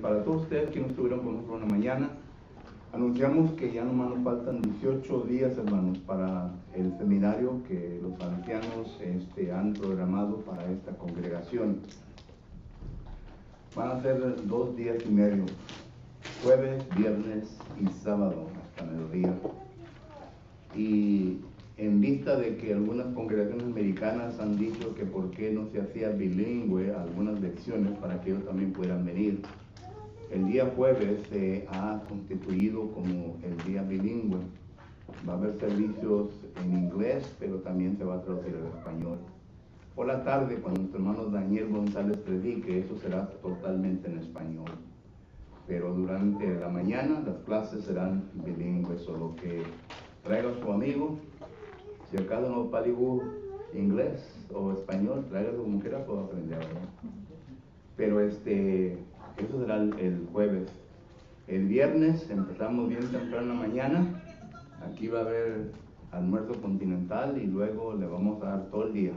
para todos ustedes que no estuvieron con nosotros en la mañana, anunciamos que ya nomás nos faltan 18 días, hermanos, para el seminario que los ancianos han programado para esta congregación. Van a ser 2 días y medio, jueves, viernes y sábado hasta mediodía. Y en vista de que algunas congregaciones americanas han dicho que por qué no se hacía bilingüe algunas lecciones para que ellos también pudieran venir, el día jueves se ha constituido como el día bilingüe. Va a haber servicios en inglés, pero también se va a traducir al español. Por la tarde, cuando nuestro hermano Daniel González predique, eso será totalmente en español. Pero durante la mañana las clases serán bilingües, solo que traiga a su amigo. Si acaso no paligo inglés o español, tráigalo como quiera, puedo aprender, ¿verdad? Pero eso será el jueves. El viernes empezamos bien temprano en la mañana. Aquí va a haber almuerzo continental y luego le vamos a dar todo el día,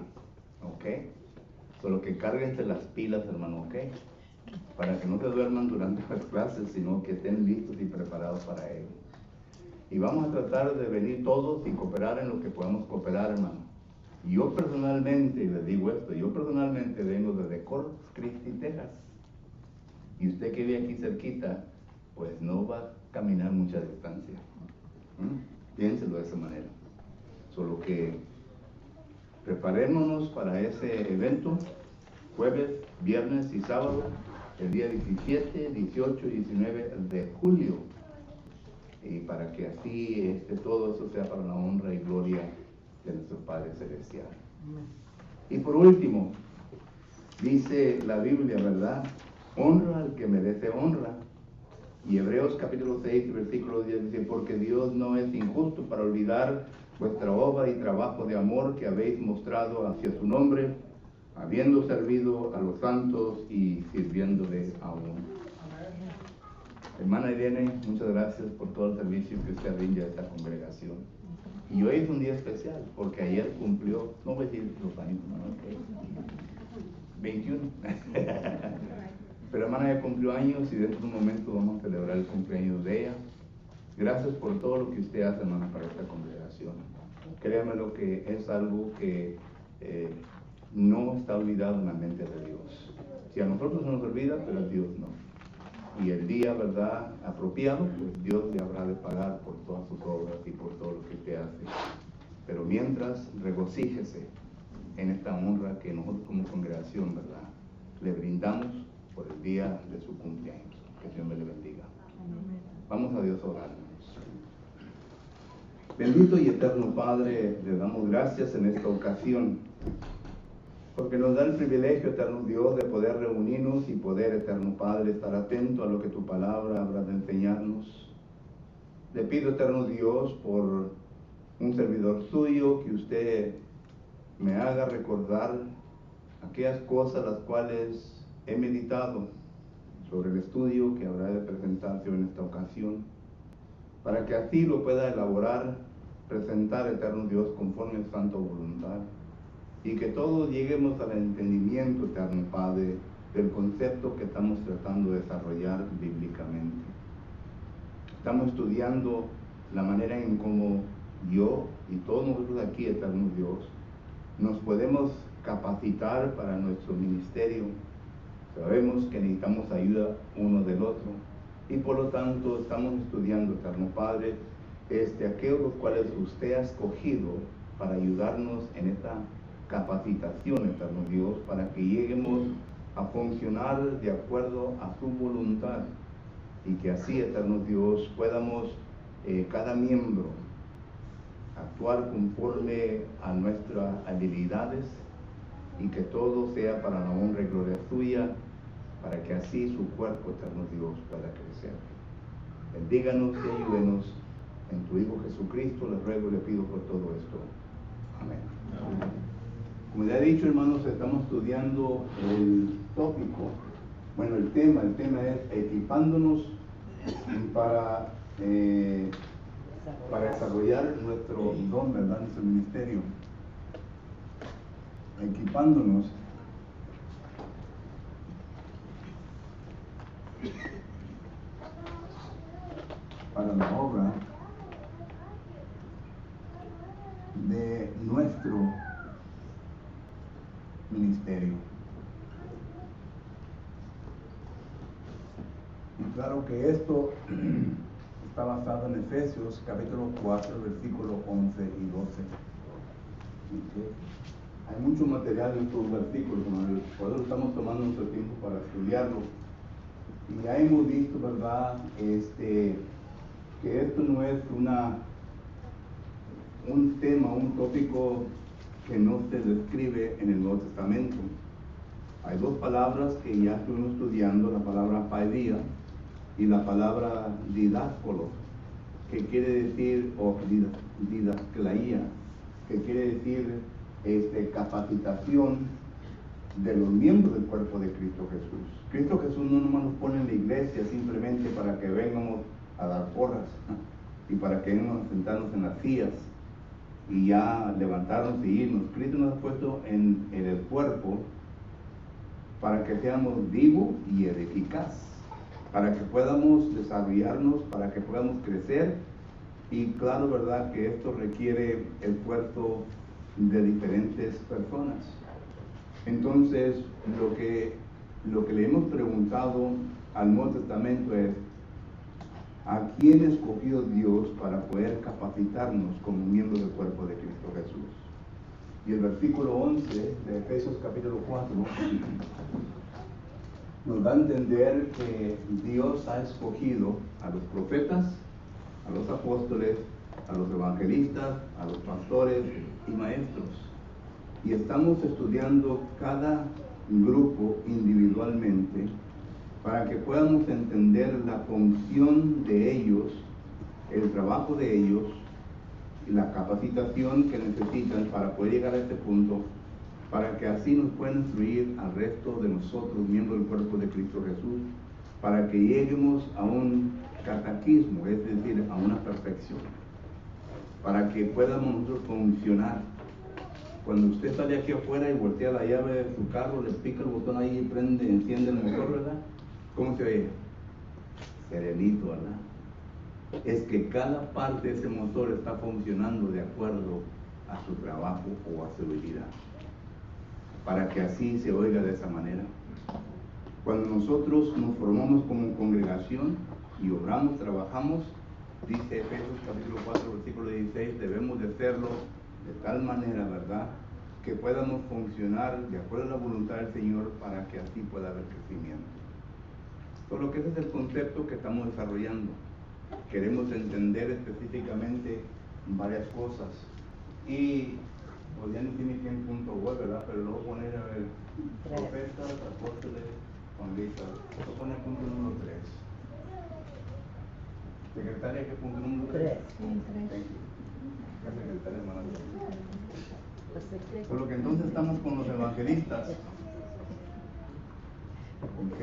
¿ok? Solo que cárguense las pilas, hermano, ¿ok? Para que no se duerman durante las clases, sino que estén listos y preparados para ello. Y vamos a tratar de venir todos y cooperar en lo que podamos cooperar, hermano. Yo personalmente, les digo esto, yo personalmente vengo desde Corpus Christi, Texas. Y usted que vive aquí cerquita, pues no va a caminar mucha distancia. Piénselo de esa manera. Solo que preparémonos para ese evento, jueves, viernes y sábado, el día 17, 18 y 19 de julio. Y para que así todo eso sea para la honra y gloria de nuestro Padre Celestial. Y por último, dice la Biblia, ¿verdad? Honra al que merece honra. Y Hebreos capítulo 6, versículo 10 dice, porque Dios no es injusto para olvidar vuestra obra y trabajo de amor que habéis mostrado hacia su nombre, habiendo servido a los santos y sirviéndole aún. Hermana Irene, muchas gracias por todo el servicio que usted rinde a esta congregación. Y hoy es un día especial, porque ayer cumplió, no voy a decir los años, ¿no? Okay. 21. Pero hermana ya cumplió años y dentro de un momento vamos a celebrar el cumpleaños de ella. Gracias por todo lo que usted hace, hermana, para esta congregación. Créame lo que es algo que no está olvidado en la mente de Dios. Si a nosotros se nos olvida, pero a Dios no. Y el día, ¿verdad?, apropiado, pues Dios le habrá de pagar por todas sus obras y por todo lo que usted hace. Pero mientras, regocíjese en esta honra que nosotros como congregación, ¿verdad?, le brindamos por el día de su cumpleaños. Que Dios me le bendiga. Vamos a Dios a orarnos. Bendito y eterno Padre, le damos gracias en esta ocasión, porque nos da el privilegio, eterno Dios, de poder reunirnos y poder, eterno Padre, estar atento a lo que tu palabra habrá de enseñarnos. Le pido, eterno Dios, por un servidor suyo, que usted me haga recordar aquellas cosas las cuales he meditado sobre el estudio que habrá de presentarse en esta ocasión, para que así lo pueda elaborar, presentar, eterno Dios, conforme a su santa voluntad. Y que todos lleguemos al entendimiento, eterno Padre, del concepto que estamos tratando de desarrollar bíblicamente. Estamos estudiando la manera en cómo yo y todos nosotros aquí, eterno Dios, nos podemos capacitar para nuestro ministerio. Sabemos que necesitamos ayuda uno del otro y por lo tanto estamos estudiando, eterno Padre, aquellos los cuales usted ha escogido para ayudarnos en esta capacitación, eterno Dios, para que lleguemos a funcionar de acuerdo a su voluntad y que así, eterno Dios, podamos cada miembro actuar conforme a nuestras habilidades y que todo sea para la honra y gloria suya, para que así su cuerpo, eterno Dios, pueda crecer. Bendíganos y ayúdenos en tu Hijo Jesucristo, le ruego y le pido por todo esto. Amén. Como ya he dicho, hermanos, estamos estudiando el tópico, bueno, el tema es equipándonos para desarrollar nuestro don, ¿verdad?, nuestro ministerio. Equipándonos. para la obra de nuestro ministerio. Y claro que esto está basado en Efesios capítulo 4, versículos 11 y 12. Hay mucho material en estos versículos, por eso estamos tomando nuestro tiempo para estudiarlo. Y ya hemos visto, ¿verdad?, que esto no es un tema, un tópico que no se describe en el Nuevo Testamento. Hay dos palabras que ya estuvimos estudiando, la palabra paideia y la palabra didácolo, que quiere decir, o didasclaía, que quiere decir capacitación de los miembros del cuerpo de Cristo Jesús. Cristo Jesús no nomás nos pone en la iglesia simplemente para que vengamos a dar porras y para que vengamos a sentarnos en las sillas y ya levantarnos y irnos. Cristo nos ha puesto en el cuerpo para que seamos vivos y eficaz, para que podamos desarrollarnos, para que podamos crecer. Y claro, verdad, que esto requiere esfuerzo de diferentes personas. Entonces, lo que le hemos preguntado al Nuevo Testamento es: ¿a quién escogió Dios para poder capacitarnos como miembros del cuerpo de Cristo Jesús? Y el versículo 11 de Efesios capítulo 4 nos da a entender que Dios ha escogido a los profetas, a los apóstoles, a los evangelistas, a los pastores y maestros. Y estamos estudiando cada grupo individualmente para que podamos entender la función de ellos, el trabajo de ellos y la capacitación que necesitan para poder llegar a este punto, para que así nos puedan instruir al resto de nosotros, miembros del cuerpo de Cristo Jesús, para que lleguemos a un catequismo, es decir, a una perfección, para que podamos nosotros funcionar. Cuando usted sale aquí afuera y voltea la llave de su carro, le pica el botón ahí y prende, enciende el motor, ¿verdad? ¿Cómo se oye? Serenito, ¿verdad? Es que cada parte de ese motor está funcionando de acuerdo a su trabajo o a su habilidad, para que así se oiga de esa manera. Cuando nosotros nos formamos como congregación y obramos, trabajamos, dice Efesios capítulo 4, versículo 16, debemos de hacerlo de tal manera, ¿verdad?, que podamos funcionar de acuerdo a la voluntad del Señor, para que así pueda haber crecimiento. Por lo que ese es el concepto que estamos desarrollando. Queremos entender específicamente varias cosas. Y pues ya no tiene que en punto web, ¿verdad? Pero luego poner, a ver, profetas, apóstoles, evangelistas. Esto pone punto número 3. Secretaria, ¿qué punto número 3? 3. La secretaria, hermana. Por lo que entonces estamos con los evangelistas. ¿Ok?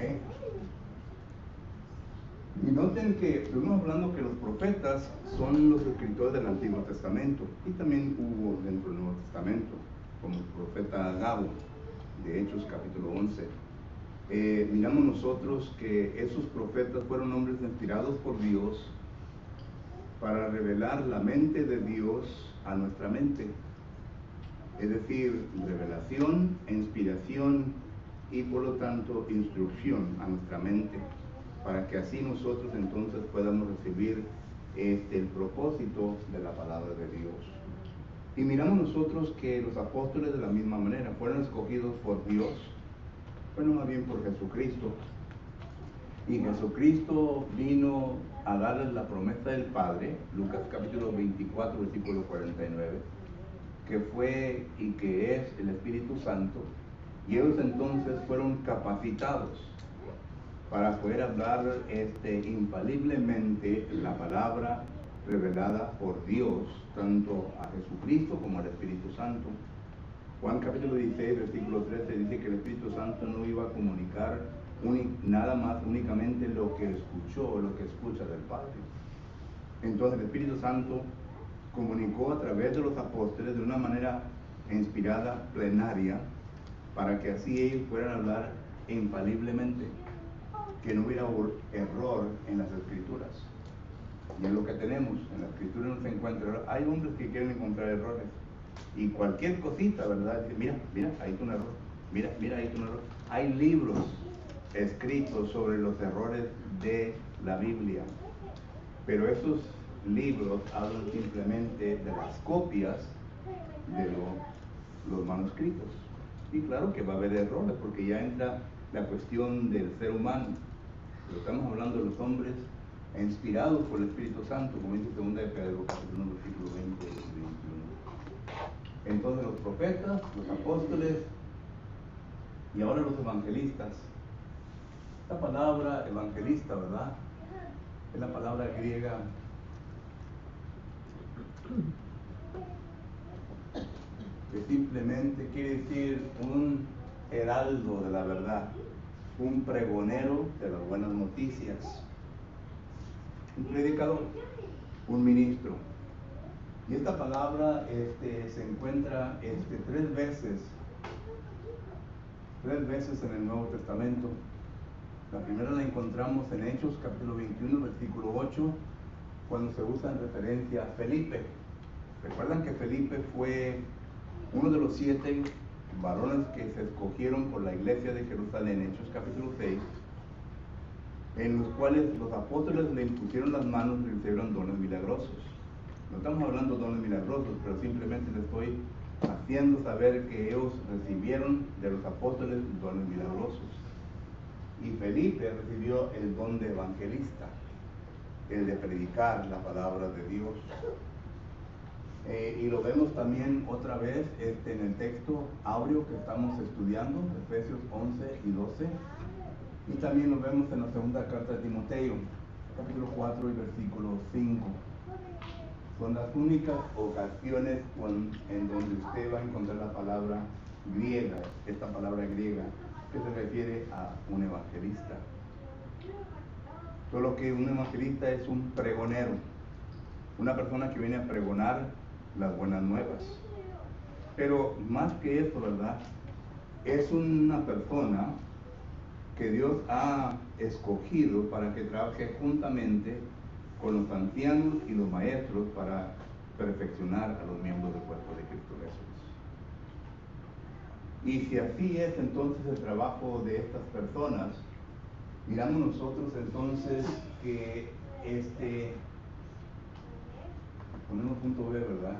Y noten que estuvimos hablando que los profetas son los escritores del Antiguo Testamento, y también hubo dentro del Nuevo Testamento, como el profeta Agabo, de Hechos capítulo 11. Miramos nosotros que esos profetas fueron hombres inspirados por Dios para revelar la mente de Dios a nuestra mente. Es decir, revelación, inspiración y por lo tanto instrucción a nuestra mente, para que así nosotros entonces podamos recibir el propósito de la palabra de Dios. Y miramos nosotros que los apóstoles de la misma manera fueron escogidos por Dios, bueno, más bien por Jesucristo. Y Jesucristo vino a darles la promesa del Padre, Lucas capítulo 24, versículo 49, que fue y que es el Espíritu Santo, y ellos entonces fueron capacitados para poder hablar infaliblemente la palabra revelada por Dios, tanto a Jesucristo como al Espíritu Santo. Juan capítulo 16, versículo 13 dice que el Espíritu Santo no iba a comunicar nada más únicamente lo que escuchó o lo que escucha del Padre. Entonces el Espíritu Santo comunicó a través de los apóstoles de una manera inspirada, plenaria, para que así ellos puedan hablar infaliblemente. que no hubiera error en las escrituras. Y es lo que tenemos, en la escritura no se encuentra error. Hay hombres que quieren encontrar errores. Y cualquier cosita, ¿verdad? Dice, mira, ahí está un error. Mira, ahí está un error. Hay libros escritos sobre los errores de la Biblia. Pero esos libros hablan simplemente de las copias de los manuscritos. Y claro que va a haber errores, porque ya entra la cuestión del ser humano. Pero estamos hablando de los hombres inspirados por el Espíritu Santo, como dice 2 de Pedro, capítulo 1, versículo 20 y 21. Entonces los profetas, los apóstoles y ahora los evangelistas. Esta palabra evangelista, ¿verdad? Es la palabra griega que simplemente quiere decir un heraldo de la verdad, un pregonero de las buenas noticias, un predicador, un ministro. Y esta palabra se encuentra tres veces en el Nuevo Testamento. La primera la encontramos en Hechos, capítulo 21, versículo 8, cuando se usa en referencia a Felipe. Recuerdan que Felipe fue uno de los 7 varones que se escogieron por la iglesia de Jerusalén, Hechos capítulo 6, en los cuales los apóstoles le impusieron las manos y recibieron dones milagrosos. No estamos hablando de dones milagrosos, pero simplemente les estoy haciendo saber que ellos recibieron de los apóstoles dones milagrosos. Y Felipe recibió el don de evangelista, el de predicar la palabra de Dios. Y lo vemos también otra vez en el texto áureo que estamos estudiando, Efesios 11 y 12. Y también lo vemos en la segunda carta de Timoteo, capítulo 4 y versículo 5. Son las únicas ocasiones en donde usted va a encontrar la palabra griega, esta palabra griega, que se refiere a un evangelista. Solo que un evangelista es un pregonero, una persona que viene a pregonar las buenas nuevas. Pero más que eso, ¿verdad? Es una persona que Dios ha escogido para que trabaje juntamente con los ancianos y los maestros para perfeccionar a los miembros del cuerpo de Cristo Jesús. Y si así es entonces el trabajo de estas personas, miramos nosotros entonces que ponemos punto B, ¿verdad?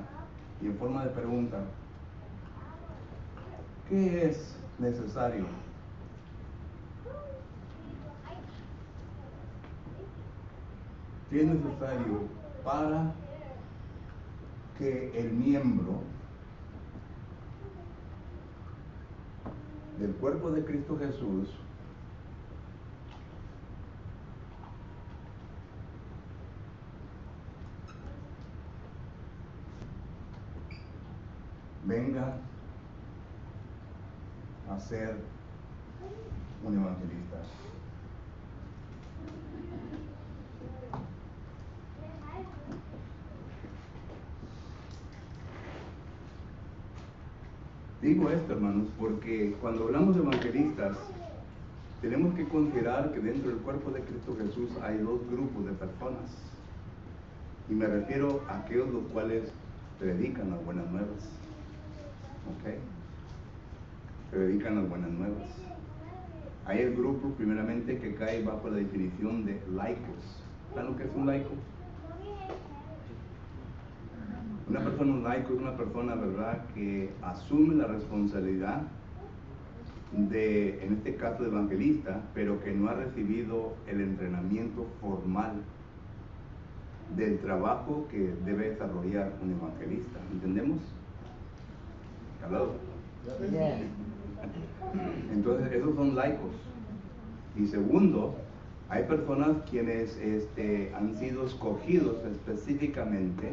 Y en forma de pregunta, ¿qué es necesario? ¿Qué es necesario para que el miembro del cuerpo de Cristo Jesús venga a ser un evangelista? Digo esto, hermanos, porque cuando hablamos de evangelistas, tenemos que considerar que dentro del cuerpo de Cristo Jesús hay 2 grupos de personas. Y me refiero a aquellos los cuales predican las buenas nuevas. ¿Ok? Predican las buenas nuevas. Hay el grupo, primeramente, que cae bajo la definición de laicos. ¿Saben lo que es un laico? Una persona, un laico, es una persona, ¿verdad?, que asume la responsabilidad de, en este caso, de evangelista, pero que no ha recibido el entrenamiento formal del trabajo que debe desarrollar un evangelista. ¿Entendemos? ¿Hablado? Entonces, esos son laicos. Y segundo, hay personas quienes han sido escogidos específicamente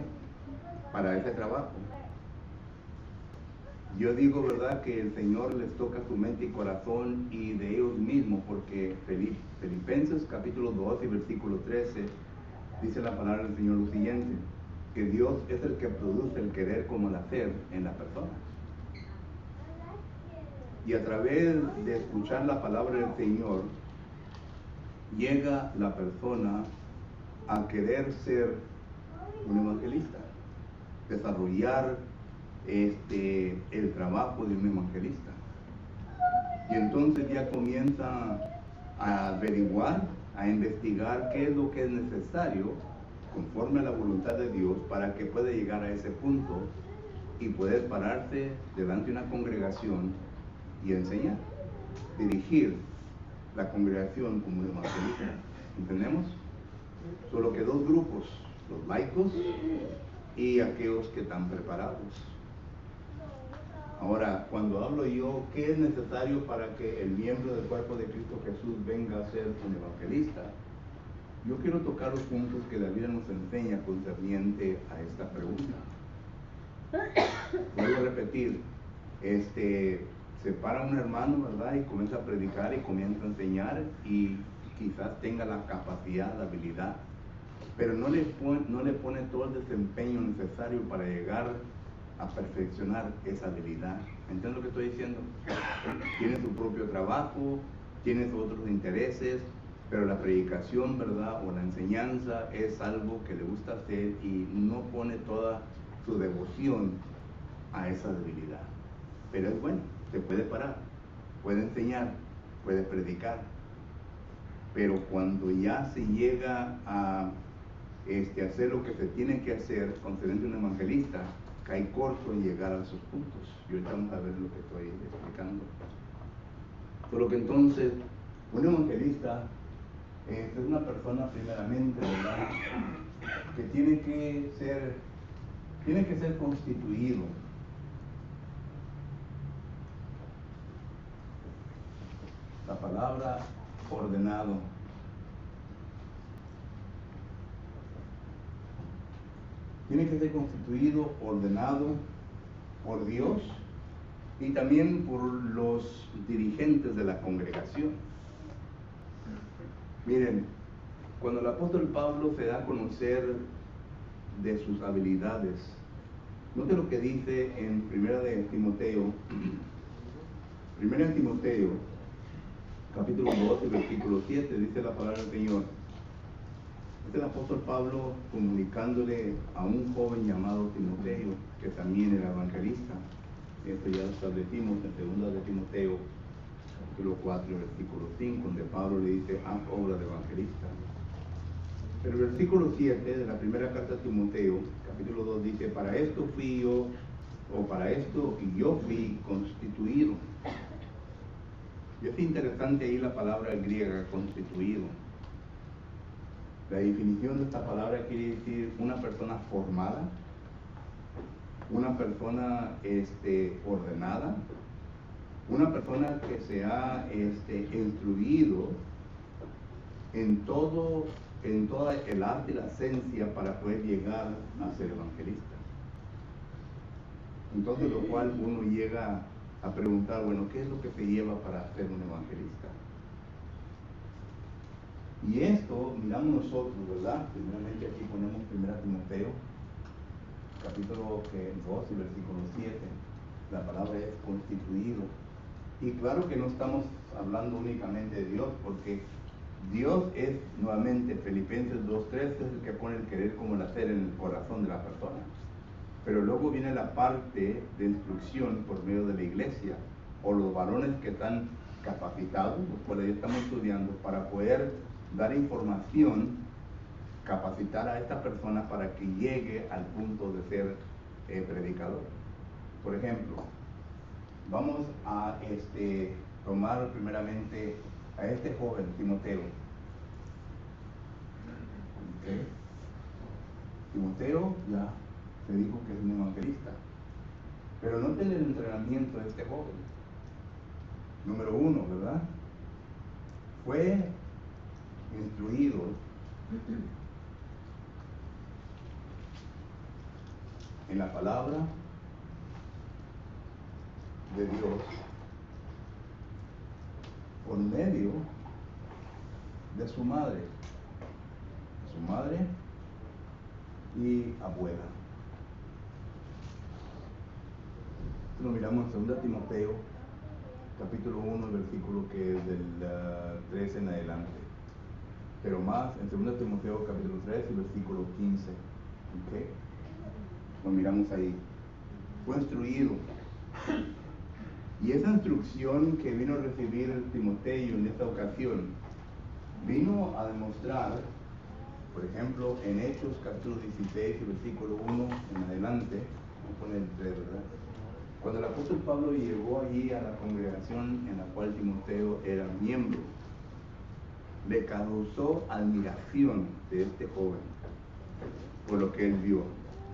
para ese trabajo. Yo digo, ¿verdad?, que el Señor les toca su mente y corazón y de ellos mismos, porque Filipenses capítulo 2 y versículo 13 dice la palabra del Señor lo siguiente, que Dios es el que produce el querer como el hacer en la persona. Y a través de escuchar la palabra del Señor, llega la persona a querer ser un evangelista, desarrollar el trabajo de un evangelista. Y entonces ya comienza a averiguar, a investigar qué es lo que es necesario conforme a la voluntad de Dios para que pueda llegar a ese punto y poder pararse delante de una congregación y enseñar, dirigir la congregación como un evangelista. ¿Entendemos? Solo que dos grupos, los laicos y aquellos que están preparados. Ahora, cuando hablo yo, ¿qué es necesario para que el miembro del cuerpo de Cristo Jesús venga a ser un evangelista? Yo quiero tocar los puntos que la Biblia nos enseña concerniente a esta pregunta. Vuelvo a repetir, se para un hermano, ¿verdad? Y comienza a predicar y comienza a enseñar y quizás tenga la capacidad, la habilidad, pero no le pone todo el desempeño necesario para llegar a perfeccionar esa habilidad. ¿Entiendes lo que estoy diciendo? Tiene su propio trabajo, tiene sus otros intereses, pero la predicación, ¿verdad? O la enseñanza es algo que le gusta hacer y no pone toda su devoción a esa debilidad. Pero es bueno, se puede parar, puede enseñar, puede predicar. Pero cuando ya se llega a hacer lo que se tiene que hacer concerniente a un evangelista, cae corto en llegar a esos puntos. Y ahorita vamos a ver lo que estoy explicando. Por lo que entonces, un evangelista es una persona primeramente, ¿verdad?, que tiene que ser constituido. La palabra ordenado. Tiene que ser constituido, ordenado por Dios y también por los dirigentes de la congregación. Miren, cuando el apóstol Pablo se da a conocer de sus habilidades, note lo que dice en 1 de Timoteo, capítulo 2 y versículo 7, dice la palabra del Señor. Este es el apóstol Pablo comunicándole a un joven llamado Timoteo, que también era evangelista. Esto ya lo establecimos en 2 de Timoteo, capítulo 4, versículo 5, donde Pablo le dice, haz obra de evangelista. Pero el versículo 7 de la primera carta a Timoteo, capítulo 2, dice, para esto yo fui constituido. Y es interesante ahí la palabra griega, constituido. La definición de esta palabra quiere decir una persona formada, una persona ordenada, una persona que se ha instruido en toda el arte y la ciencia para poder llegar a ser evangelista. Entonces, lo cual uno llega a preguntar, bueno, ¿qué es lo que se lleva para ser un evangelista? Y esto miramos nosotros, ¿verdad? Primeramente aquí ponemos 1 Timoteo, capítulo 2 y versículo 7. La palabra es constituido. Y claro que no estamos hablando únicamente de Dios, porque Dios es, nuevamente, Filipenses 2:3, es el que pone el querer como el hacer en el corazón de la persona. Pero luego viene la parte de instrucción por medio de la iglesia, o los varones que están capacitados, los cuales ya estamos estudiando, para poder dar información, capacitar a esta persona para que llegue al punto de ser predicador. Por ejemplo, vamos a tomar primeramente a este joven Timoteo. ¿Okay? Timoteo ya se dijo que es un evangelista, pero no tiene el entrenamiento de este joven. Número 1, ¿verdad? Fue instruido en la palabra de Dios por medio de su madre y abuela. Lo miramos en 2 Timoteo, capítulo 1, versículo que es del 13 en adelante. pero más en 2 Timoteo capítulo 3 y versículo 15. ¿Okay? Lo miramos ahí. Fue instruido. Y esa instrucción que vino a recibir Timoteo en esta ocasión, vino a demostrar, por ejemplo, en Hechos capítulo 16 y versículo 1 en adelante, vamos a poner el 3, ¿verdad? Cuando el apóstol Pablo llegó allí a la congregación en la cual Timoteo era miembro, le causó admiración de este joven por lo que él vio.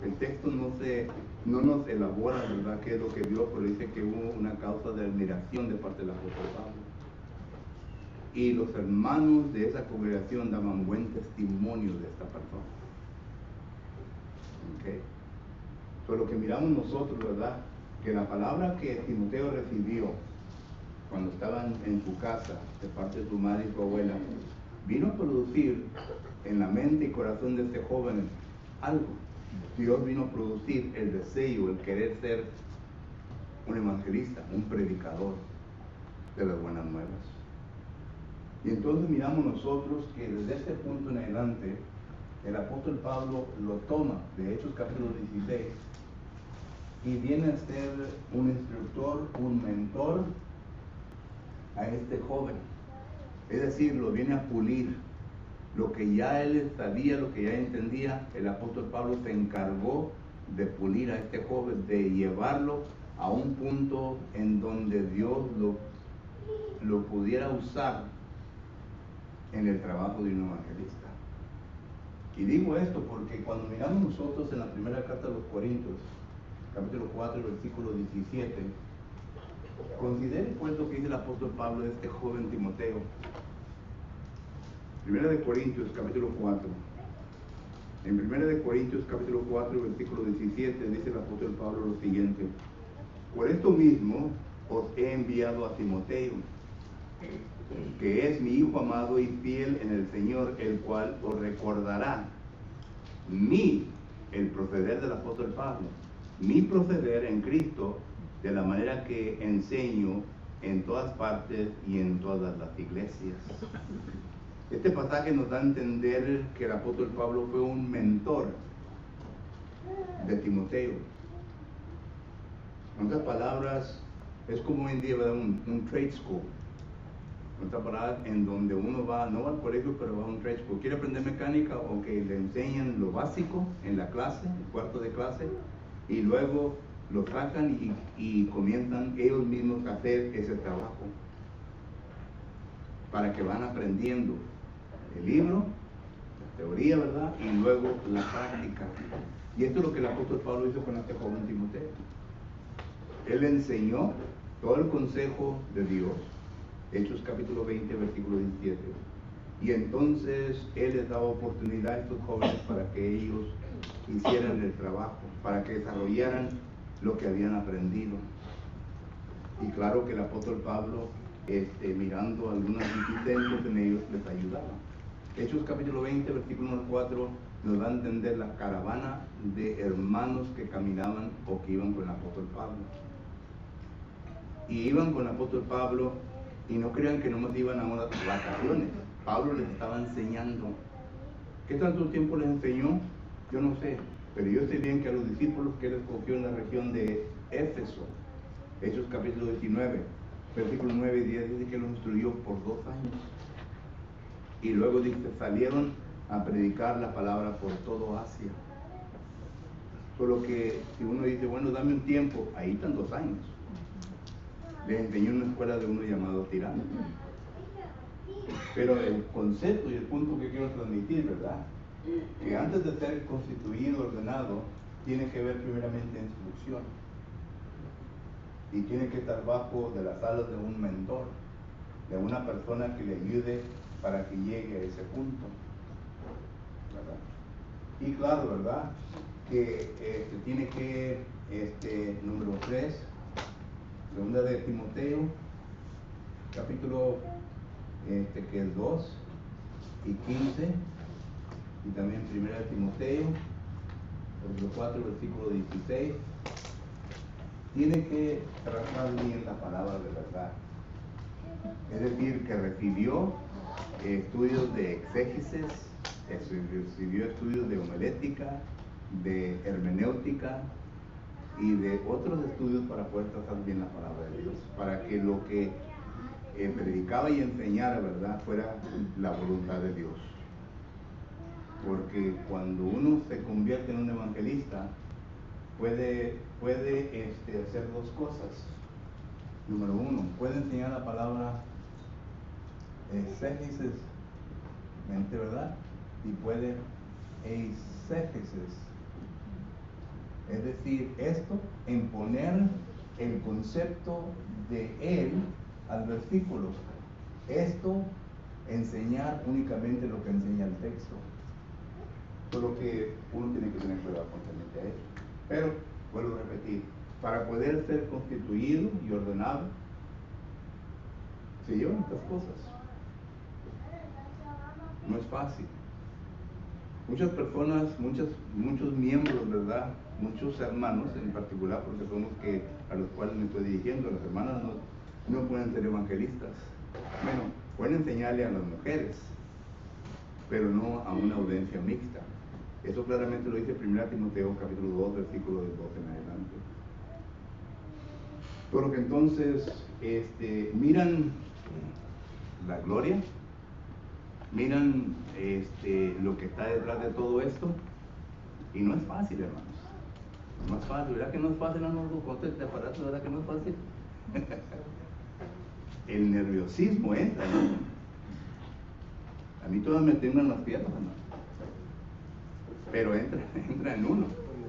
El texto no nos elabora, ¿verdad?, qué es lo que vio, pero dice que hubo una causa de admiración de parte del apóstol Pablo. Y los hermanos de esa congregación daban buen testimonio de esta persona. ¿Okay? So, lo que miramos nosotros, ¿verdad?, que la palabra que Timoteo recibió cuando estaban en su casa de parte de su madre y su abuela, vino a producir en la mente y corazón de este joven algo. Dios vino a producir el deseo, el querer ser un evangelista, un predicador de las buenas nuevas. Y entonces miramos nosotros que desde este punto en adelante, el apóstol Pablo lo toma de Hechos capítulo 16 y viene a ser un instructor, un mentor a este joven. Es decir, lo viene a pulir. Lo que ya él sabía, lo que ya entendía, el apóstol Pablo se encargó de pulir a este joven, de llevarlo a un punto en donde Dios lo pudiera usar en el trabajo de un evangelista. Y digo esto porque cuando miramos nosotros en la primera carta a los Corintios, capítulo 4, versículo 17, considere pues lo que dice el apóstol Pablo de este joven Timoteo. Primera de Corintios, capítulo 4. En Primera de Corintios, capítulo 4, versículo 17, dice el apóstol Pablo lo siguiente: por esto mismo os he enviado a Timoteo, que es mi hijo amado y fiel en el Señor, el cual os recordará el proceder del apóstol Pablo, mi proceder en Cristo, de la manera que enseño en todas partes y en todas las iglesias. Este pasaje nos da a entender que el apóstol Pablo fue un mentor de Timoteo. En otras palabras, es como hoy en día, ¿verdad?, un trade school. En otras palabras, en donde uno va, no va al colegio, pero va a un trade school. Quiere aprender mecánica, o que le enseñan lo básico en la clase, el cuarto de clase, y luego lo sacan y comienzan ellos mismos a hacer ese trabajo, para que van aprendiendo el libro, la teoría, ¿verdad?, y luego la práctica. Y esto es lo que el apóstol Pablo hizo con este joven Timoteo. Él enseñó todo el consejo de Dios, Hechos capítulo 20, versículo 17. Y entonces él les daba oportunidad a estos jóvenes para que ellos hicieran el trabajo, para que desarrollaran lo que habían aprendido. Y claro que el apóstol Pablo, mirando algunas reticencias en ellos, les ayudaba. Hechos capítulo 20, versículo 4, nos da a entender la caravana de hermanos que caminaban o que iban con el apóstol Pablo. Y iban con el apóstol Pablo, y no crean que nomás iban a unas vacaciones. Pablo les estaba enseñando. ¿Qué tanto tiempo les enseñó? Yo no sé, pero yo sé bien que a los discípulos que él escogió en la región de Éfeso, Hechos capítulo 19, versículos 9 y 10, dice que los instruyó por 2 años. Y luego dice, salieron a predicar la palabra por todo Asia. Solo que si uno dice, bueno, dame un tiempo, ahí están 2 años. Les enseñó en una escuela de uno llamado Tirano. Pero el concepto y el punto que quiero transmitir, ¿verdad?, que antes de ser constituido, ordenado, tiene que ver primeramente instrucción. Y tiene que estar bajo de las alas de un mentor, de una persona que le ayude para que llegue a ese punto, ¿verdad? Y claro, ¿verdad?, que tiene que, número 3, segunda de Timoteo, capítulo que es 2 y 15, y también primera de Timoteo, capítulo 4, versículo 16, tiene que trazar bien la palabra de verdad. Es decir, que recibió estudios de exégesis, recibió estudios de homilética, de hermenéutica y de otros estudios para poder tratar bien la palabra de Dios, para que lo que predicaba y enseñara, ¿verdad?, fuera la voluntad de Dios. Porque cuando uno se convierte en un evangelista, puede hacer dos cosas. Número uno, puede enseñar la palabra exégesis, ¿verdad? Y puede eisegesis, es decir, esto en poner el concepto de él al versículo. Esto enseñar únicamente lo que enseña el texto. Solo que uno tiene que tener cuidado constantemente a eso. Pero, vuelvo a repetir, para poder ser constituido y ordenado, se llevan estas cosas. No es fácil. Muchas personas, muchos miembros, ¿verdad?, muchos hermanos en particular, porque son los que, a los cuales me estoy dirigiendo, las hermanas no pueden ser evangelistas. Bueno, pueden enseñarle a las mujeres, pero no a una audiencia mixta. Eso claramente lo dice 1 Timoteo capítulo 2, versículo del 12 en adelante. Por lo que entonces miran la gloria, miran lo que está detrás de todo esto, y no es fácil, hermanos. No es fácil, ¿verdad que no es fácil, hermanos? ¿Cuánto este aparato, verdad que no es fácil? El nerviosismo entra, ¿no? A mí todavía me tiemblan las piernas, hermano. Pero entra en uno.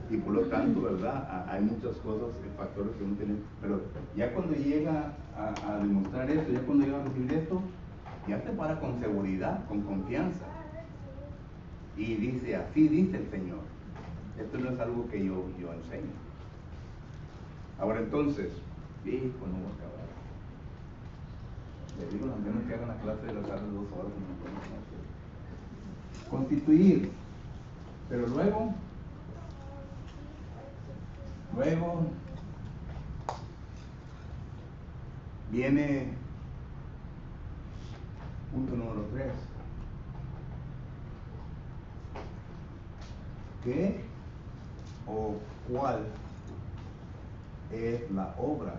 Y por lo tanto, ¿verdad? Hay muchas cosas, factores que uno tiene. Pero ya cuando llega a demostrar esto, ya cuando llega a recibir esto, ya se para con seguridad, con confianza. Y dice, así dice el Señor. Esto no es algo que yo enseño. Ahora entonces, hijo, no voy a acabar. Le digo a los niños que hagan la clase de las tardes 2 horas. No constituir. Pero luego, viene punto número 3. ¿Qué o cuál es la obra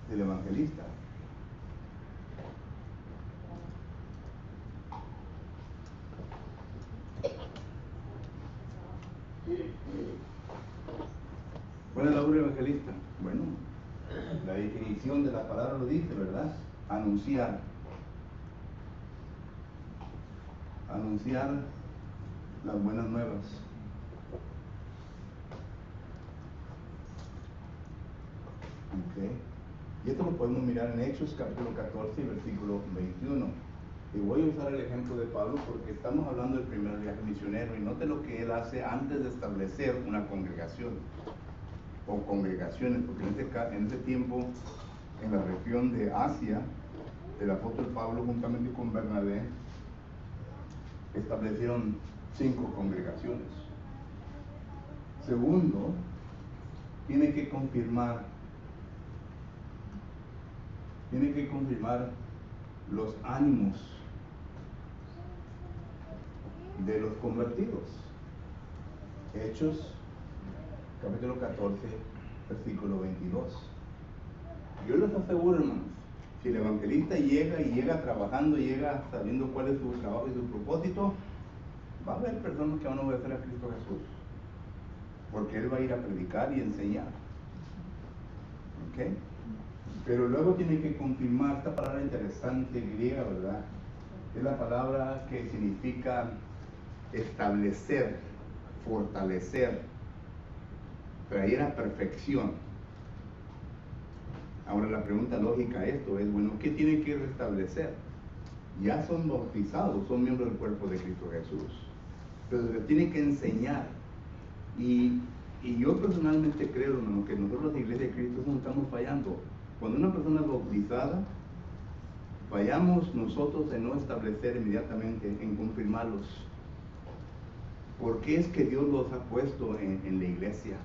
del evangelista? ¿Cuál es la obra del evangelista? Bueno, la definición de la palabra lo dice, ¿verdad? Anunciar las buenas nuevas. Okay. Y esto lo podemos mirar en Hechos capítulo 14, versículo 21. Y voy a usar el ejemplo de Pablo porque estamos hablando del primer viaje misionero, y note lo que él hace antes de establecer una congregación o congregaciones, porque en ese tiempo, en la región de Asia, el apóstol Pablo juntamente con Bernabé establecieron 5 congregaciones. Segundo, tiene que confirmar los ánimos de los convertidos. Hechos capítulo 14, versículo 22. Yo les aseguro, hermanos, si el evangelista llega trabajando, llega sabiendo cuál es su trabajo y su propósito, va a haber personas que van a obedecer a Cristo Jesús, porque él va a ir a predicar y enseñar. ¿Ok? Pero luego tiene que confirmar esta palabra interesante griega, ¿verdad? Es la palabra que significa establecer, fortalecer, traer a perfección. Ahora la pregunta lógica a esto es, bueno, ¿qué tiene que restablecer? Ya son bautizados, son miembros del cuerpo de Cristo Jesús, pero les tiene que enseñar. Y yo personalmente creo, hermano, que nosotros, la Iglesia de Cristo, no estamos fallando. Cuando una persona es bautizada, fallamos nosotros en no establecer inmediatamente, en confirmarlos. Porque es que Dios los ha puesto en la iglesia.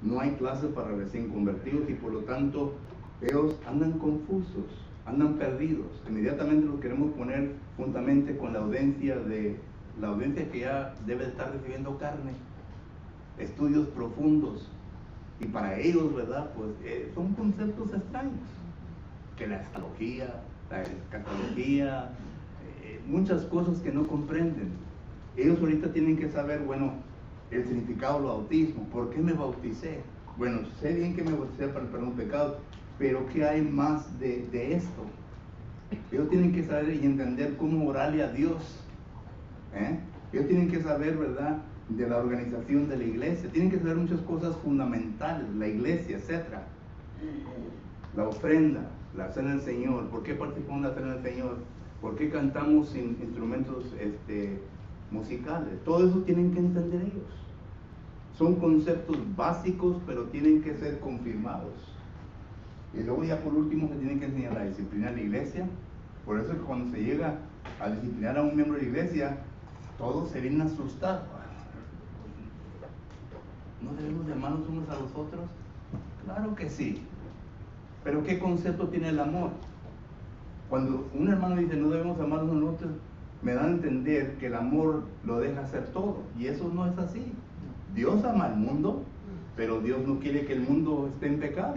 No hay clases para recién convertidos y por lo tanto ellos andan confusos. andan perdidos. Inmediatamente los queremos poner juntamente con la audiencia que ya debe estar recibiendo carne, estudios profundos. Y para ellos, ¿verdad? Pues son conceptos extraños. Que la astrología, la escatología, muchas cosas que no comprenden. Ellos ahorita tienen que saber, bueno, el significado del bautismo. ¿Por qué me bauticé? Bueno, sé bien que me bauticé para el perdón de pecados, pero ¿qué hay más de esto? Ellos tienen que saber y entender cómo orarle a Dios. Ellos tienen que saber, ¿verdad?, de la organización de la iglesia. Tienen que saber muchas cosas fundamentales, la iglesia, etc. La ofrenda, la cena del Señor. ¿Por qué participamos en la cena del Señor? ¿Por qué cantamos sin instrumentos musicales? Todo eso tienen que entender ellos. Son conceptos básicos, pero tienen que ser confirmados. Y luego ya por último se tienen que enseñar la disciplina de la iglesia. Por eso es que cuando se llega a disciplinar a un miembro de la iglesia, todos se vienen asustados. ¿No debemos de amarnos unos a los otros? Claro que sí. Pero ¿qué concepto tiene el amor? Cuando un hermano dice no debemos amarnos unos a los otros, me da a entender que el amor lo deja hacer todo. Y eso no es así. Dios ama al mundo, pero Dios no quiere que el mundo esté en pecado.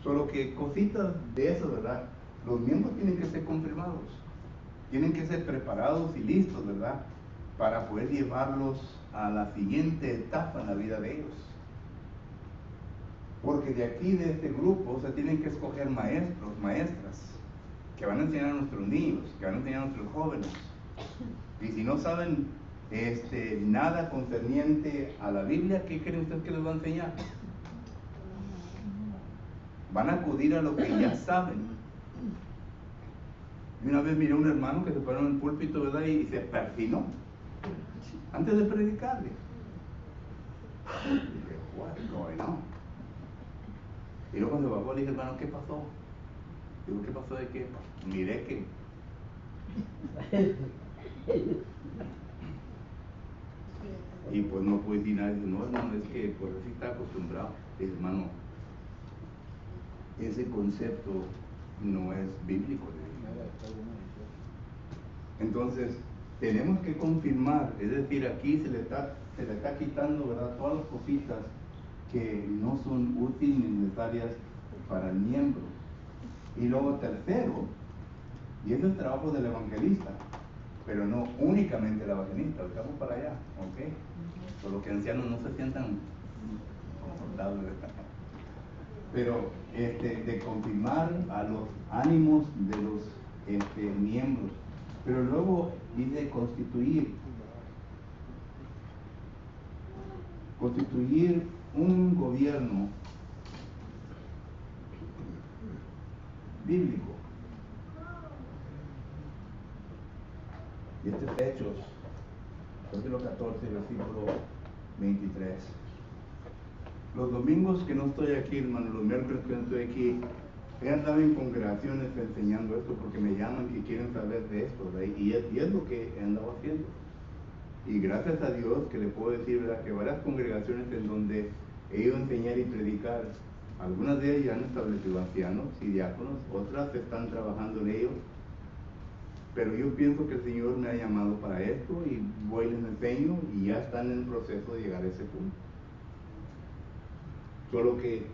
Solo que cositas de eso, ¿verdad? Los miembros tienen que ser confirmados. Tienen que ser preparados y listos, ¿verdad?, para poder llevarlos a la siguiente etapa en la vida de ellos. Porque de aquí, de este grupo, se tienen que escoger maestros, maestras, que van a enseñar a nuestros niños, que van a enseñar a nuestros jóvenes. Y si no saben nada concerniente a la Biblia, ¿qué creen ustedes que les va a enseñar? Van a acudir a lo que ya saben. Y una vez miré a un hermano que se paró en el púlpito, ¿verdad?, y se persinó antes de predicarle. Dije, what's going on? Y luego cuando bajó le dije, hermano, ¿qué pasó? Digo, ¿qué pasó de qué? Miré que... Y pues no pude decir nada. Dice, no, hermano, es que pues así está acostumbrado. Dice, hermano, ese concepto no es bíblico. Entonces, tenemos que confirmar, es decir, aquí se le está quitando, ¿verdad?, todas las cositas que no son útiles ni necesarias para el miembro. Y luego tercero, y ese es el trabajo del evangelista, pero no únicamente el evangelista, estamos para allá, ¿ok? Por lo que ancianos no se sientan confortables, ¿verdad? Pero de confirmar a los ánimos de los miembros. Pero luego dice constituir un gobierno bíblico. Y este es Hechos, capítulo 14, versículo 23. Los domingos que no estoy aquí, hermano, los miércoles que no estoy aquí, he andado en congregaciones enseñando esto porque me llaman y quieren saber de esto, ¿verdad? Y es lo que he andado haciendo. Y gracias a Dios que le puedo decir, ¿verdad?, que varias congregaciones en donde he ido a enseñar y predicar, algunas de ellas ya han establecido ancianos y diáconos, otras están trabajando en ello. Pero yo pienso que el Señor me ha llamado para esto y voy y les enseño y ya están en el proceso de llegar a ese punto. Solo que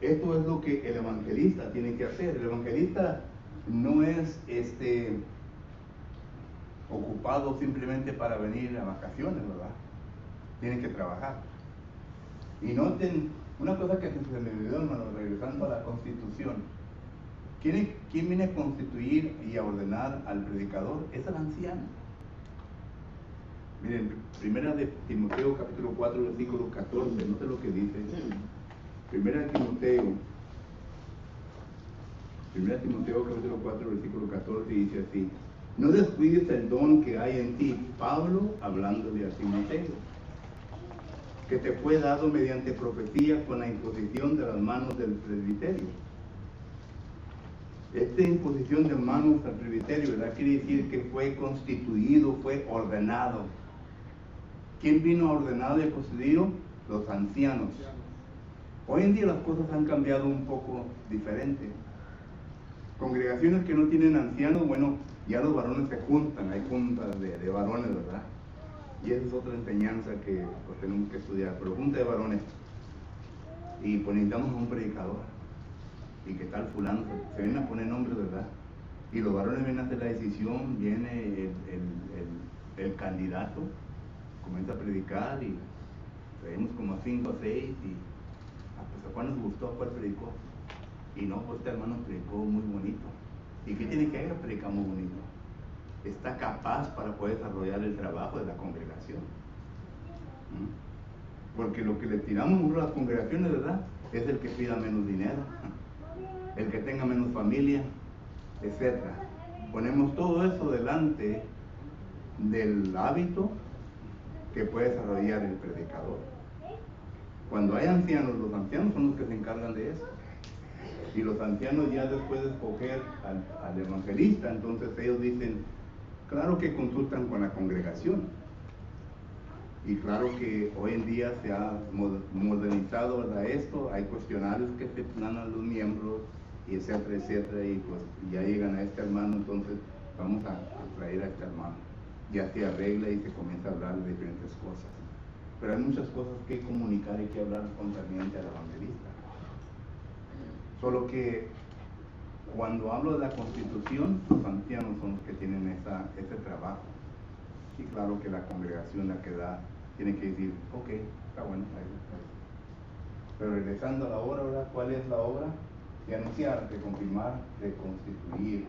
esto es lo que el evangelista tiene que hacer. El evangelista no es ocupado simplemente para venir a vacaciones, ¿verdad? Tiene que trabajar. Y noten una cosa que se me olvidó, hermano, regresando a la Constitución. ¿Quién viene a constituir y a ordenar al predicador? Es el anciano. Miren, primera de Timoteo capítulo 4 versículo 14, no sé lo que dice. Primera de Timoteo capítulo 4 versículo 14 dice así: no descuides el don que hay en ti, Pablo hablándole a Timoteo, que te fue dado mediante profecía con la imposición de las manos del presbiterio. Esta imposición de manos al presbiterio, ¿verdad?, quiere decir que fue constituido, fue ordenado. ¿Quién vino ordenado y constituido? Los ancianos. Hoy en día las cosas han cambiado un poco diferente. Congregaciones que no tienen ancianos, bueno, ya los varones se juntan, hay juntas de varones, ¿verdad? Y esa es otra enseñanza que pues, tenemos que estudiar, pero junta de varones. Y pues necesitamos a un predicador. ¿Y qué tal fulano? Se vienen a poner nombres, ¿verdad? Y los varones vienen a hacer la decisión, viene el candidato, comienza a predicar y traemos como a 5 o 6 y pues a cuál nos gustó, a cuál predicó. Y no, pues este hermano predicó muy bonito. ¿Y qué tiene que ver? Predicar muy bonito. Está capaz para poder desarrollar el trabajo de la congregación. Porque lo que le tiramos a las congregaciones, ¿verdad? Es el que pida menos dinero, el que tenga menos familia, etc. Ponemos todo eso delante del hábito que puede desarrollar el predicador. Cuando hay ancianos, los ancianos son los que se encargan de eso. Y los ancianos ya después de escoger al evangelista, entonces ellos dicen, claro que consultan con la congregación. Y claro que hoy en día se ha modernizado, ¿verdad? Esto, hay cuestionarios que se dan a los miembros, y etcétera, etcétera, y pues ya llegan a este hermano, entonces vamos a traer a este hermano. Ya se arregla y se comienza a hablar de diferentes cosas. Pero hay muchas cosas que comunicar y que hablar concerniente al evangelista. Solo que cuando hablo de la constitución, los ancianos son los que tienen ese trabajo. Y claro que la congregación la que da, tiene que decir, ok, está bueno, ahí. Pero regresando a la obra, ¿verdad? ¿Cuál es la obra? De anunciar, de confirmar, de constituir.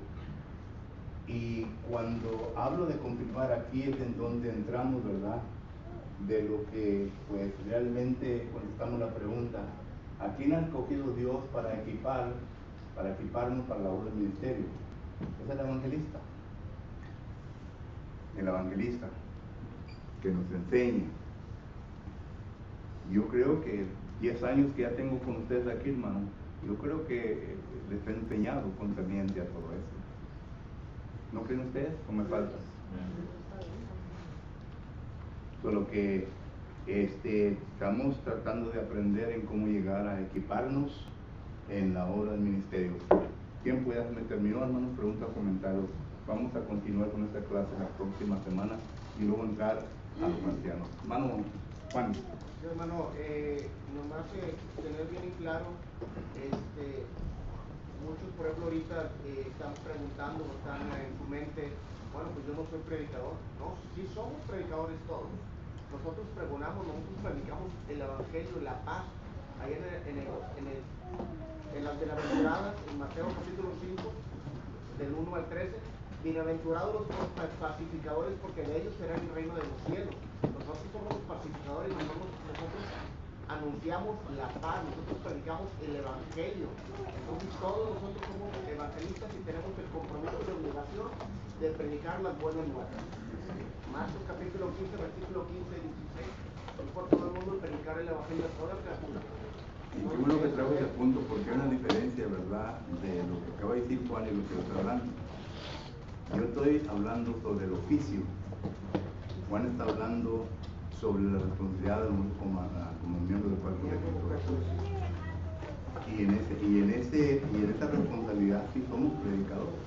Y cuando hablo de confirmar, aquí es en donde entramos, ¿verdad? De lo que, pues, realmente contestamos la pregunta, ¿a quién ha escogido Dios para equiparnos para la obra del ministerio? Es el evangelista. El evangelista que nos enseña. Yo creo que 10 años que ya tengo con ustedes aquí, hermano, yo creo que les he enseñado concerniente a todo eso. ¿No creen ustedes? ¿O me falta? Solo que estamos tratando de aprender en cómo llegar a equiparnos en la obra del ministerio. ¿Quién puede hacerme terminó, hermanos? Preguntas, comentarios. Vamos a continuar con esta clase la próxima semana y luego entrar a los ancianos. Hermano Juan. Sí, hermano, nomás tener bien claro, muchos por ejemplo ahorita están preguntando, están en su mente, bueno, pues yo no soy predicador. No, sí somos predicadores todos. Nosotros pregonamos, nosotros predicamos el evangelio, la paz. Ahí en las bienaventuradas, en Mateo capítulo 5, del 1 al 13, bienaventurados los pacificadores, porque de ellos será el reino de los cielos. Nosotros somos los pacificadores, nosotros anunciamos la paz, nosotros predicamos el evangelio. Entonces todos nosotros somos evangelistas y tenemos el compromiso de obligación de predicar las buenas nuevas. Marcos capítulo 15, versículo 15 y 16. Es por todo el mundo predicar el evangelio a toda criatura. Y qué bueno que traigo ese punto, porque hay una diferencia, ¿verdad?, de lo que acaba de decir Juan y lo que yo estoy hablando. Yo estoy hablando sobre el oficio. Juan está hablando sobre la responsabilidad de uno como miembro del cuerpo de Cristo. Y en esa responsabilidad sí somos predicadores.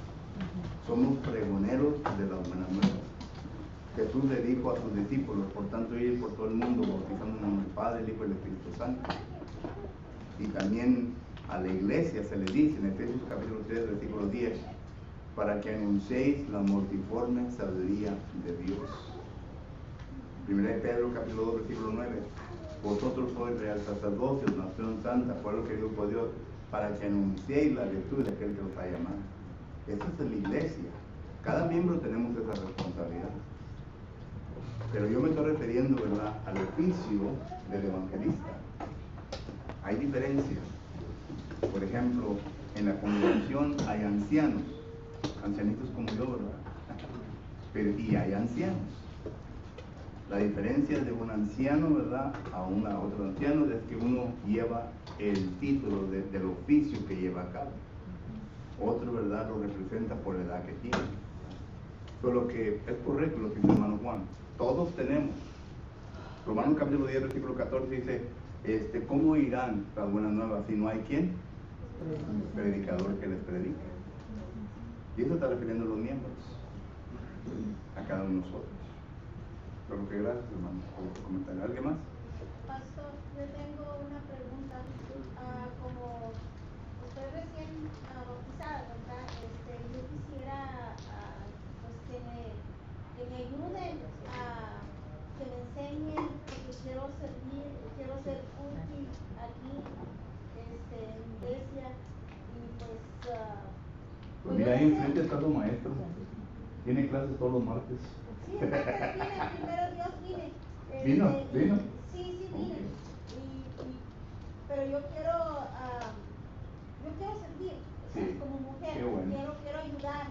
Somos pregoneros de las buenas nuevas. Jesús le dijo a sus discípulos, por tanto, ir por todo el mundo, bautizando en el nombre del Padre, el Hijo y el Espíritu Santo. Y también a la iglesia se le dice en Efesios capítulo 3, versículo 10, para que anunciéis la multiforme sabiduría de Dios. 1 Pedro capítulo 2, versículo 9, vosotros sois real sacerdocio, nación santa, pueblo querido por Dios, para que anunciéis la virtud de aquel que os ha llamado. Esa es la iglesia. Cada miembro tenemos esa responsabilidad. Pero yo me estoy refiriendo, ¿verdad?, al oficio del evangelista. Hay diferencias. Por ejemplo, en la congregación hay ancianos, ancianitos como yo, ¿verdad? Y hay ancianos. La diferencia de un anciano, ¿verdad?, a otro anciano es que uno lleva el título del oficio que lleva a cabo. Otro, ¿verdad?, lo representa por la edad que tiene. Solo que es correcto lo que dice el hermano Juan. Todos tenemos. Romanos capítulo 10, versículo 14 dice, ¿Cómo irán las buenas nuevas si no hay quien? Predicador que les predique. Y eso está refiriendo a los miembros, a cada uno de nosotros. Pero que gracias, hermano, por este comentario. ¿Alguien más? Pastor, yo tengo una pregunta. Como estoy recién bautizada, ¿verdad? Yo quisiera pues que me ayuden que me enseñen, porque quiero servir, quiero ser útil aquí en la iglesia. Y pues mira, ahí enfrente está tu maestro. Tiene clases todos los martes. Sí, entonces vine, primero Dios vine. ¿Vino? Sí, vine. Pero yo quiero servir, o sea, Sí, como mujer, qué bueno. quiero ayudar.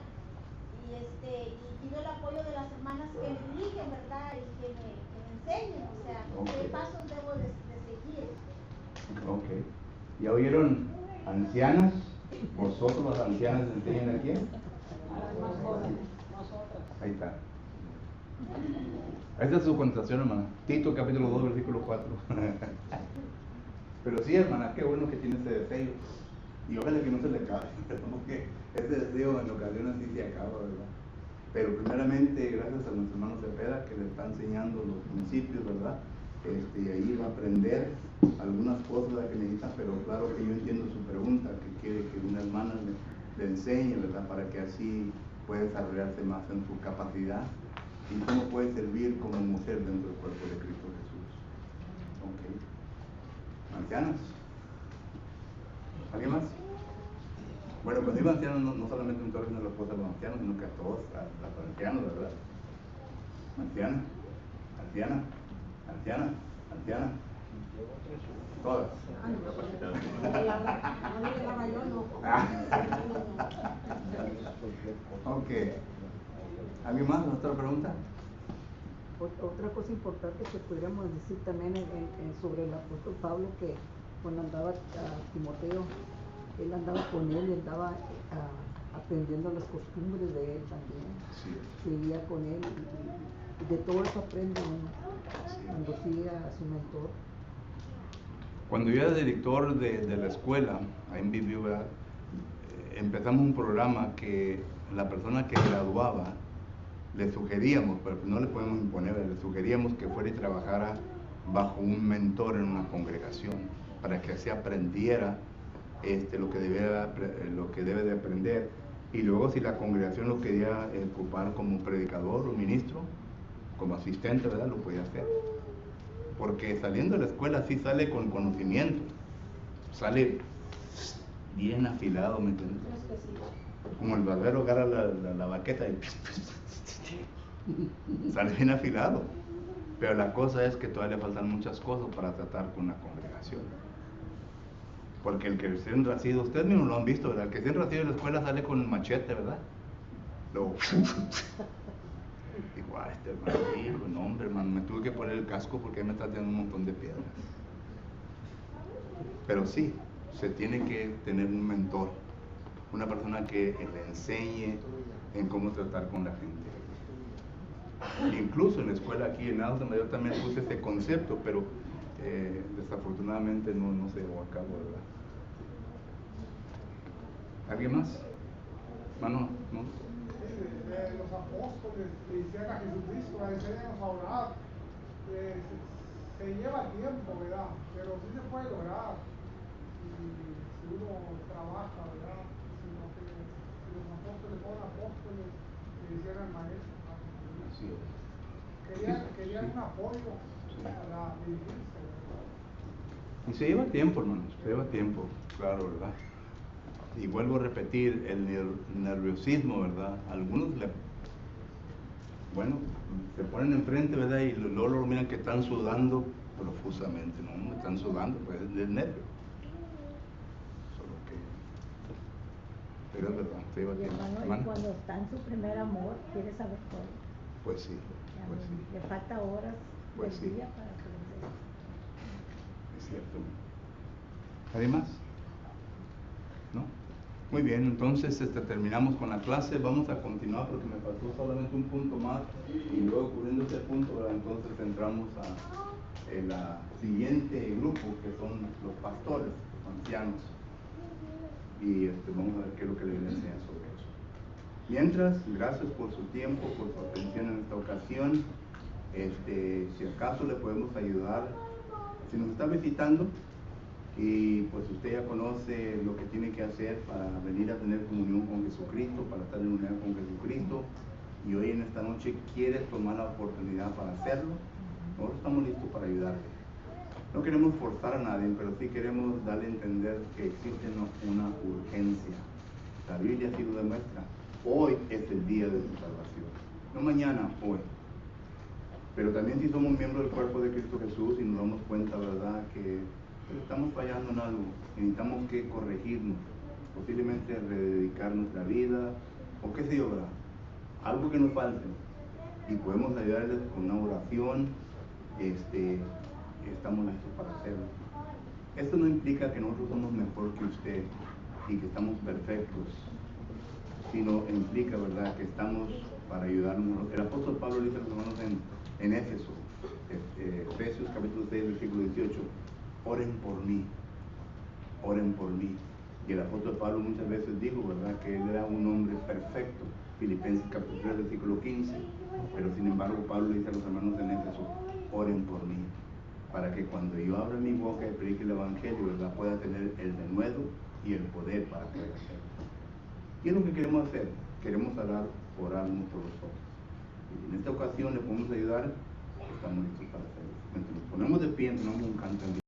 Y pido el apoyo de las hermanas que me dirigen, ¿verdad? Y que me enseñen, o sea, qué pasos debo de seguir. Ok. ¿Ya oyeron, ancianas? ¿Vosotros las ancianas enseñan a quién? Ahí está. Esta es su contestación, hermana. Tito capítulo 2, versículo 4. Pero sí, hermana, qué bueno que tiene ese deseo. Y ojalá que no se le acabe, porque ese deseo en ocasiones sí se acaba, ¿verdad? Pero primeramente, gracias a nuestro hermano Cepeda, que le está enseñando los principios, ¿verdad? Y ahí va a aprender algunas cosas que necesita, pero claro que yo entiendo su pregunta, que quiere que una hermana le enseñe, ¿verdad? Para que así pueda desarrollarse más en su capacidad y cómo puede servir como mujer dentro del cuerpo de Cristo Jesús. Ok. ¿Ancianos? ¿Alguien más? Bueno, cuando digo ancianos, no solamente un término de la esposa de los ancianos, sino que a todos, a los ancianos, ¿verdad? Anciana, anciana, anciana, anciana. Todas. Ok. ¿Alguien más? ¿Otra pregunta? Otra cosa importante que podríamos decir también sobre el apóstol Pablo, que cuando andaba a Timoteo, él andaba con él y andaba aprendiendo las costumbres de él también. Sí. Seguía con él y de todo eso aprende uno cuando sigue a su mentor. Cuando yo era director de la escuela, ahí en Vivió, empezamos un programa que la persona que graduaba le sugeríamos, pero no le podemos imponer, le sugeríamos que fuera y trabajara bajo un mentor en una congregación para que así aprendiera lo que debe de aprender, y luego si la congregación lo quería ocupar como predicador o ministro, como asistente, ¿verdad? Lo podía hacer, porque saliendo de la escuela sí sale con conocimiento, sale bien afilado, ¿me entiendes? Como el barbero agarra la baqueta y sale bien afilado, pero la cosa es que todavía le faltan muchas cosas para tratar con la congregación. Porque el que recién nacido, ustedes mismos lo han visto, ¿verdad? El que recién nacido en la escuela sale con el machete, ¿verdad? Luego, digo, hermano, hijo, no, hombre, hermano, me tuve que poner el casco porque me está dando un montón de piedras. Pero sí, se tiene que tener un mentor, una persona que le enseñe en cómo tratar con la gente. Incluso en la escuela aquí en Alton, yo también puse este concepto, pero desafortunadamente no se llevó a cabo, ¿verdad? ¿Alguien más? Mano, ¿no? Los apóstoles le decían a Jesucristo, enséñanos a orar. Se lleva tiempo, ¿verdad? Pero sí se puede lograr. Si uno trabaja, ¿verdad? Si los apóstoles fueron apóstoles, le decían al maestro. Así es. Querían un apoyo para dirigirse, ¿verdad? Y se lleva tiempo, hermanos, se lleva tiempo, claro, ¿verdad? Y vuelvo a repetir, el nerviosismo, ¿verdad? Algunos se ponen enfrente, ¿verdad? Y luego lo miran que están sudando profusamente, ¿no? Están sudando, pues, del nervio. Solo que... Pero es verdad, se lleva tiempo. Hermano, y cuando está en su primer amor, quiere saber todo. Pues sí, pues sí. Le falta horas Pues del sí. día para aprender. Es cierto. ¿Alguien más? ¿No? Muy bien, entonces terminamos con la clase. Vamos a continuar porque me faltó solamente un punto más y luego cubriendo ese punto, ¿verdad? Entonces entramos el siguiente grupo, que son los pastores, los ancianos. Y vamos a ver qué es lo que la Biblia enseña sobre eso. Mientras, gracias por su tiempo, por su atención en esta ocasión. Si acaso le podemos ayudar, si nos está visitando y pues usted ya conoce lo que tiene que hacer para venir a tener comunión con Jesucristo, para estar en unidad con Jesucristo, y hoy en esta noche quiere tomar la oportunidad para hacerlo, nosotros estamos listos para ayudarle. No queremos forzar a nadie, pero sí queremos darle a entender que existe una urgencia. La Biblia así lo demuestra. Hoy es el día de su salvación, no mañana, hoy. Pero también si somos miembros del cuerpo de Cristo Jesús y nos damos cuenta, ¿verdad?, que estamos fallando en algo y necesitamos que corregirnos, posiblemente rededicar nuestra vida, o qué sé yo, ¿verdad?, algo que nos falte, y podemos ayudarles con una oración, estamos listos para hacerlo. Esto no implica que nosotros somos mejor que usted y que estamos perfectos, sino implica, ¿verdad?, que estamos para ayudarnos. El apóstol Pablo dice a los hermanos en Éfeso, Efesios capítulo 6, versículo 18, oren por mí, oren por mí. Y el apóstol Pablo muchas veces dijo, ¿verdad?, que él era un hombre perfecto, Filipenses capítulo 3, versículo 15, pero sin embargo Pablo le dice a los hermanos en Éfeso, oren por mí, para que cuando yo abra mi boca y predique el evangelio, ¿verdad?, pueda tener el denuedo y el poder para poder hacerlo. ¿Qué es lo que queremos hacer? Queremos orar unos por los otros. Y en esta ocasión le podemos ayudar, estamos listos para hacerlo. Mientras nos ponemos de pie, entonamos un canto en